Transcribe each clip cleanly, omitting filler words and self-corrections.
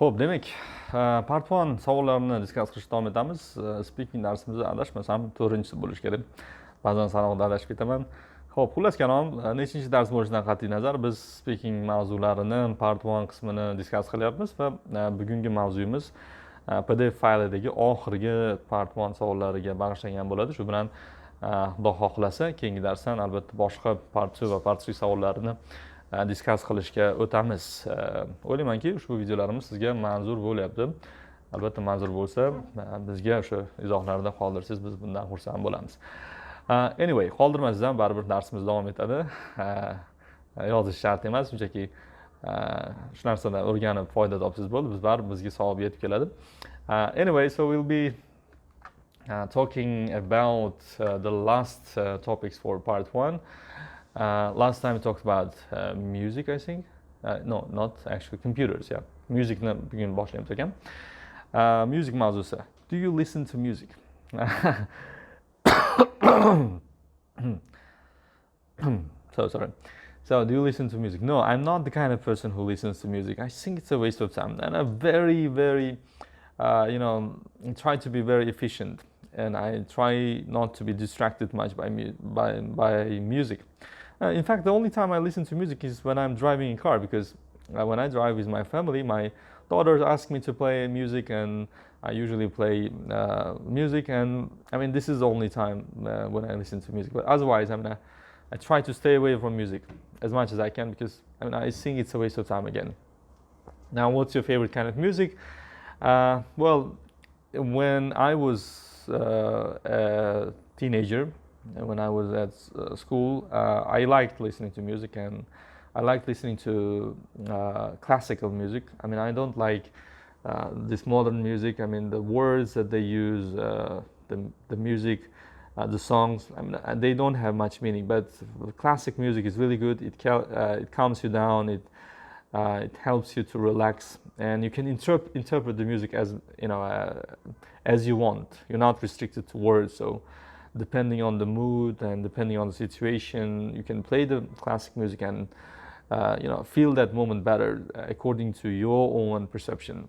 Xo'p, demak, part 1 savollarini discuss qilishda davom etamiz. Speaking darsimizda adashmasam 4-chi bo'lishi kerak. Ba'zan sanoqda adashib ketaman. Xo'p, xullas kalom, nechinchi dars bo'lishidan qat'iy nazar biz speaking mavzularini part 1 qismini discuss qilyapmiz va bugungi mavzuyimiz PDF faylidagi oxirgi part 1 savollariga bag'ishlangan bo'ladi. Shu bilan Xudo xohlasa, keyingi darsdan albatta boshqa part 2 va part 3 savollarini discuss qilishga o'tamiz. O'ylaymanki, ushbu videolarimiz sizga manzur bo'lyapti. Albatta manzur bo'lsa, bizga o'sha izohlarda qoldirsangiz, biz bundan xursand bo'lamiz. Anyway, qoldirmasdan baribir darsimiz davom etadi. Yozish shart emas, shunchaki shu narsadan o'rganib foyda topsangiz bo'ldi. Biz baribir bizga savob yetib keladi. Anyway, so we'll be talking about the last topics for part 1. Last time we talked about music, I think. No, not actually computers. Yeah, musicni bugun boshlaymiz ekan. Music mavzusi. Do you listen to music? So sorry. So, do you listen to music? No, I'm not the kind of person who listens to music. I think it's a waste of time, and I'm very, try to be very efficient, and I try not to be distracted much by music. In fact, the only time I listen to music is when I'm driving in car, because when I drive with my family, my daughters ask me to play music, and I usually play music. And I mean, this is the only time when I listen to music. But otherwise, I try to stay away from music as much as I can, because I think it's a waste of time again. Now, what's your favorite kind of music? Well, when I was a teenager, and when I was at school, I liked listening to music, and I liked listening to classical music. I don't like this modern music. The words that they use, the music, the songs, they don't have much meaning. But classic music is really good. It calms you down. It helps you to relax, and you can interpret the music as you want. You're not restricted to words. So, depending on the mood and depending on the situation, you can play the classic music and feel that moment better according to your own perception.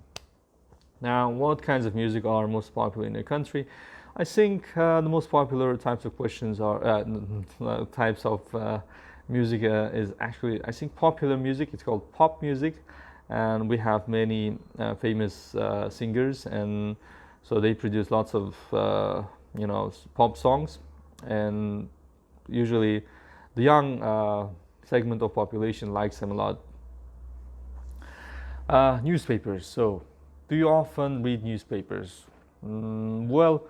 Now, what kinds of music are most popular in your country? I think the most popular types of questions are types of music is actually, I think, popular music. It's called pop music, and we have many famous singers, and so they produce lots of pop songs, and usually the young segment of population likes them a lot. Newspapers. So, do you often read newspapers? Well,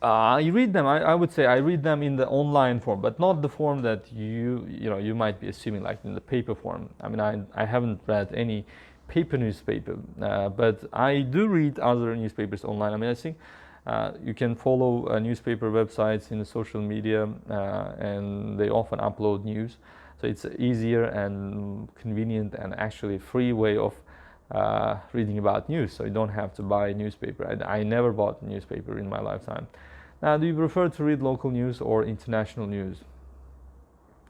I read them. I would say I read them in the online form, but not the form that you might be assuming, like in the paper form. I haven't read any paper newspaper, but I do read other newspapers online. I think you can follow newspaper websites in the social media, and they often upload news. So it's easier and convenient and actually free way of reading about news. So you don't have to buy a newspaper. I never bought a newspaper in my lifetime. Now, do you prefer to read local news or international news?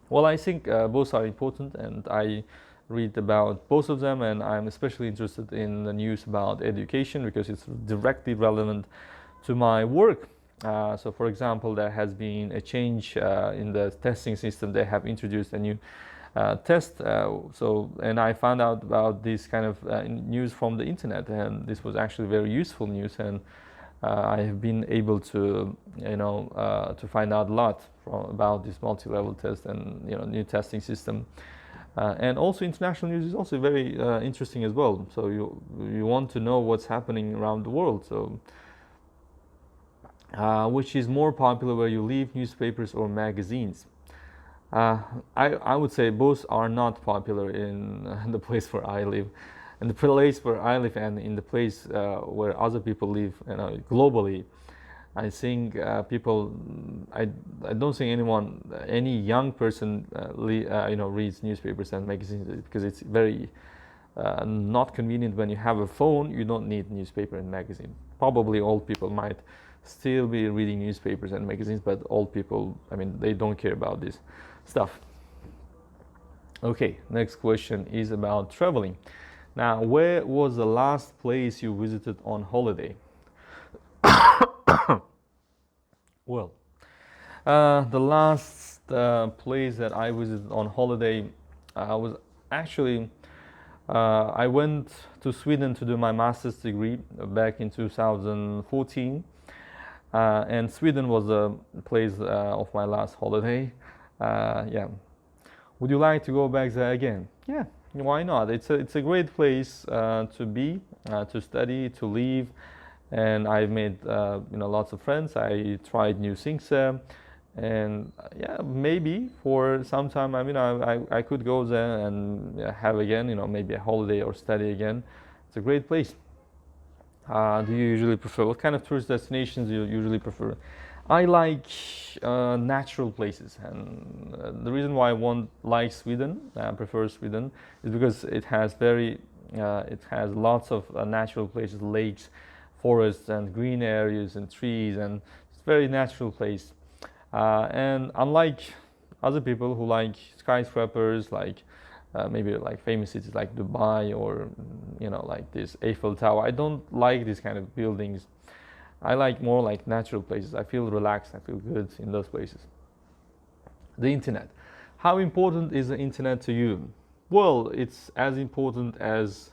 Well, I think both are important, and I read about both of them, and I'm especially interested in the news about education because it's directly relevant to my work. So, for example, there has been a change in the testing system. They have introduced a new test. And I found out about this kind of news from the internet, and this was actually very useful news. And I have been able to, to find out a lot about this multi-level test and new testing system. And also international news is also very interesting as well. So you want to know what's happening around the world. So. Which is more popular where you live, newspapers or magazines? I would say both are not popular in the place where I live. In the place where I live and in the place where other people live, globally, I think people. I don't think any young person, reads newspapers and magazines, because it's very not convenient. When you have a phone, you don't need newspaper and magazine. Probably old people might still be reading newspapers and magazines, but old people, they don't care about this stuff. Okay, next question is about traveling. Now, where was the last place you visited on holiday? Well, the last place that I visited on holiday was actually I went to Sweden to do my master's degree back in 2014, and Sweden was the place of my last holiday. Yeah, would you like to go back there again? Yeah, why not? It's a great place to be, to study, to live, and I've made lots of friends. I tried new things there, and yeah, maybe for some time I could go there and have again maybe a holiday or study again. It's a great place. Do you usually prefer, what kind of tourist destinations do you usually prefer? I like natural places, and the reason why I like Sweden, prefer Sweden, is because it has lots of natural places, lakes, forests, and green areas, and trees, and it's a very natural place. And unlike other people who like skyscrapers, like maybe like famous cities like Dubai or like this Eiffel Tower, I don't like these kind of buildings. I like more like natural places. I feel relaxed, I feel good in those places. The internet. How important is the internet to you? Well, it's as important as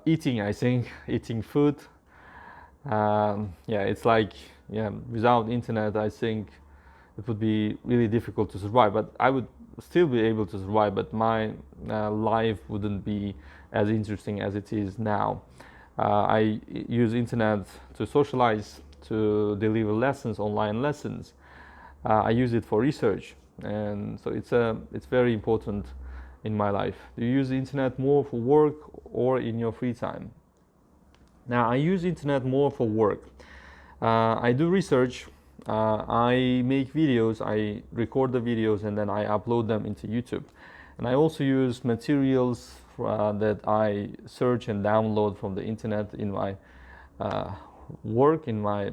eating, I think, eating food. Yeah, it's like, yeah, without internet, I think it would be really difficult to survive, but I would still be able to survive, but my life wouldn't be as interesting as it is now. I use internet to socialize, to deliver lessons, online lessons. I use it for research, and so it's very important in my life. Do you use the internet more for work or in your free time? Now, I use internet more for work. I do research, I make videos, I record the videos, and then I upload them into YouTube. And I also use materials that I search and download from the internet in my work, in my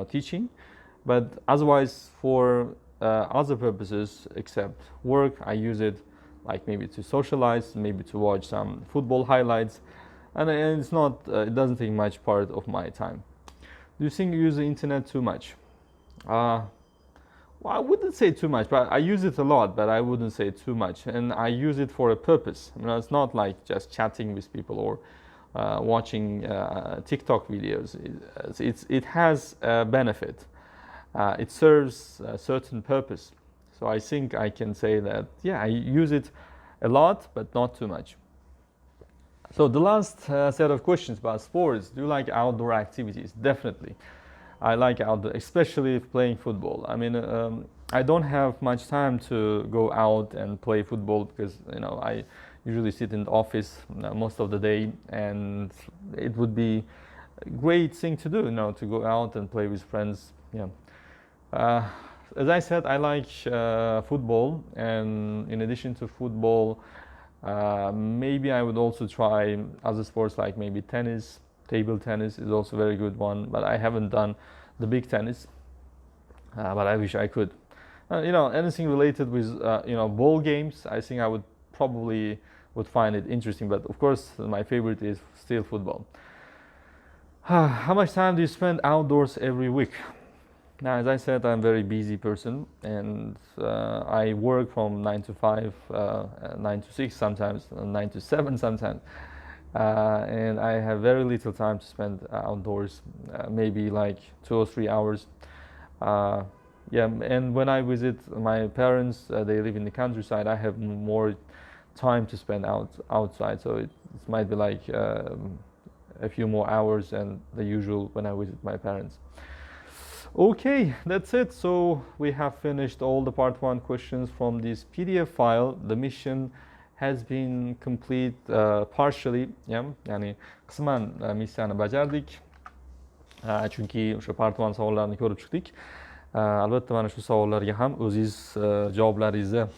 teaching. But otherwise, for other purposes except work, I use it like maybe to socialize, maybe to watch some football highlights, and it's not, it doesn't take much part of my time. Do you think you use the internet too much? Well, I wouldn't say too much, but I use it a lot, but I wouldn't say too much. And I use it for a purpose. It's not like just chatting with people or watching TikTok videos. It has a benefit. It serves a certain purpose. So I think I can say that, yeah, I use it a lot, but not too much. So the last set of questions about sports. Do you like outdoor activities? Definitely. I like outdoor, especially playing football. I don't have much time to go out and play football because I usually sit in the office most of the day, and it would be a great thing to do, to go out and play with friends. Yeah. As I said, I like football, and in addition to football, maybe I would also try other sports like maybe tennis. Table tennis is also a very good one, but I haven't done the big tennis, but I wish I could. Anything related with ball games, I think I would probably find it interesting, but of course my favorite is still football. How much time do you spend outdoors every week? Now, as I said, I'm a very busy person, and I work from 9 to 5, 9 to 6 sometimes, 9 to 7 sometimes. And I have very little time to spend outdoors, maybe like 2 or 3 hours. Yeah, and when I visit my parents, they live in the countryside, I have more time to spend outside, so it might be like a few more hours than the usual when I visit my parents. Okay, that's it. So we have finished all the part 1 questions from this PDF file. The mission has been complete partially. Ya'ni qisman missiyani bajardik. Chunki o'sha part 1 savollarni ko'rib chiqdik. Albatta mana shu savollarga ham o'zingiz javoblaringizni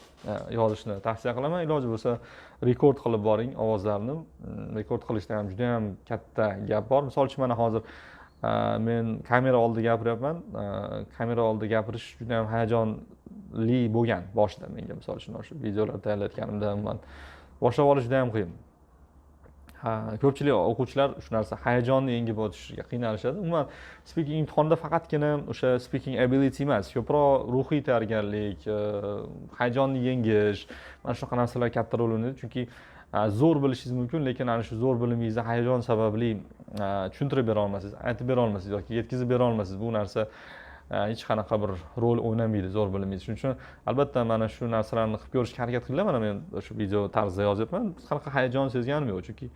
yozishni tavsiya qilaman. Iloji bo'lsa rekord qilib boring ovozlarni. Rekord qilishda ham juda ham katta gap bor. Misol uchun mana hozir men kamera oldida gapiryapman. Kamera oldida gapirish juda ham hayajonli bo'lgan boshida menga. Misol uchun o'sha videolar tayyorlayotganimda man boshlab olish juda ham qiyin. ko'pchilik o'quvchilar shu narsa hayajonni yengib o'tishga qiynalishadi. Umuman speaking imtihonida faqatgina o'sha speaking ability emas, ko'proq ruhiy tayyorgarlik, hayajonni yengish, mana shunaqa narsalar katta rol o'ynaydi. Chunki zo'r bilishingiz mumkin, lekin ana shu zo'r bilimingizni hayajon sababli tushuntirib bera olmasangiz, aytib bera olmasangiz yoki yetkazib bera olmasangiz, bu narsa hech qanaqa bir rol o'ynamaydi zo'r bilimingiz. Shuning uchun albatta mana shu narsalarni qilib ko'rishga harakat qilinglar. Mana men shu video tarzida yozyapman. Hech qanaqa hayajon sezganim yo'q, chunki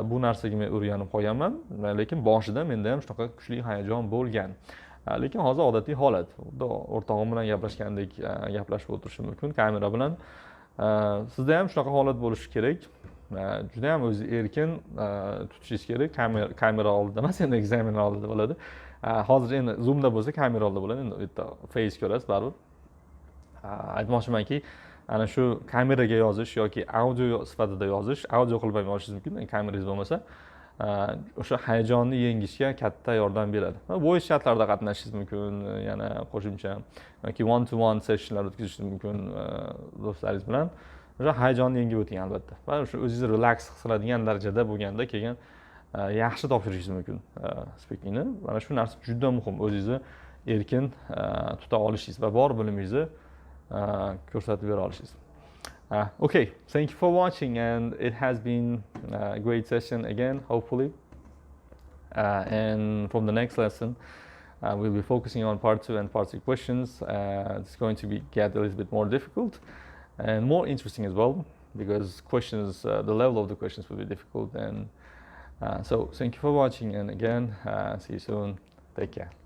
bu narsaga men o'rganib qolganman, lekin boshida menda ham shunaqa kuchli hayajon bo'lgan. Lekin hozir odatiy holat. O'rtog'im bilan gaplashgandek gaplashib o'tirishim mumkin kamera bilan. Sizda ham shunaqa holat bo'lishi kerak. Juda ham o'zi erkin tutishingiz kerak. Kamera oldida emas, endi ekzamen oldida bo'ladi. Hozir endi zoomda bo'lsa kamera oldida bo'ladi. Endi u yerda face ko'rasiz baribir. Aytmoqchimanki, ana shu kameraga yozish yoki audio sifatida yozish, audio qilib ham yozishingiz mumkin, kamerangiz bo'lmasa, o'sha hayajonni yengishga katta yordam beradi. Voice chatlarda qatnashishingiz mumkin, yana qo'shimcha yoki one to one sessionlar o'tkazishingiz mumkin do'stlaringiz bilan. O'sha hayajonni yengib o'ting albatta. Va o'sha o'zingizni relax his qiladigan darajada bo'lganda keyin yaxshi topshirishingiz mumkin speakingni. Mana shu narsa juda muhim, o'zingizni erkin tuta olishingiz va bor bilimingizni ko'rsatib bera olishingiz. Okay, thank you for watching, and it has been a great session again, hopefully. And from the next lesson, we'll be focusing on part 2 and part 3 questions. It's going to get a little bit more difficult and more interesting as well, because questions, the level of the questions will be difficult. And so thank you for watching, and again, see you soon. Take care.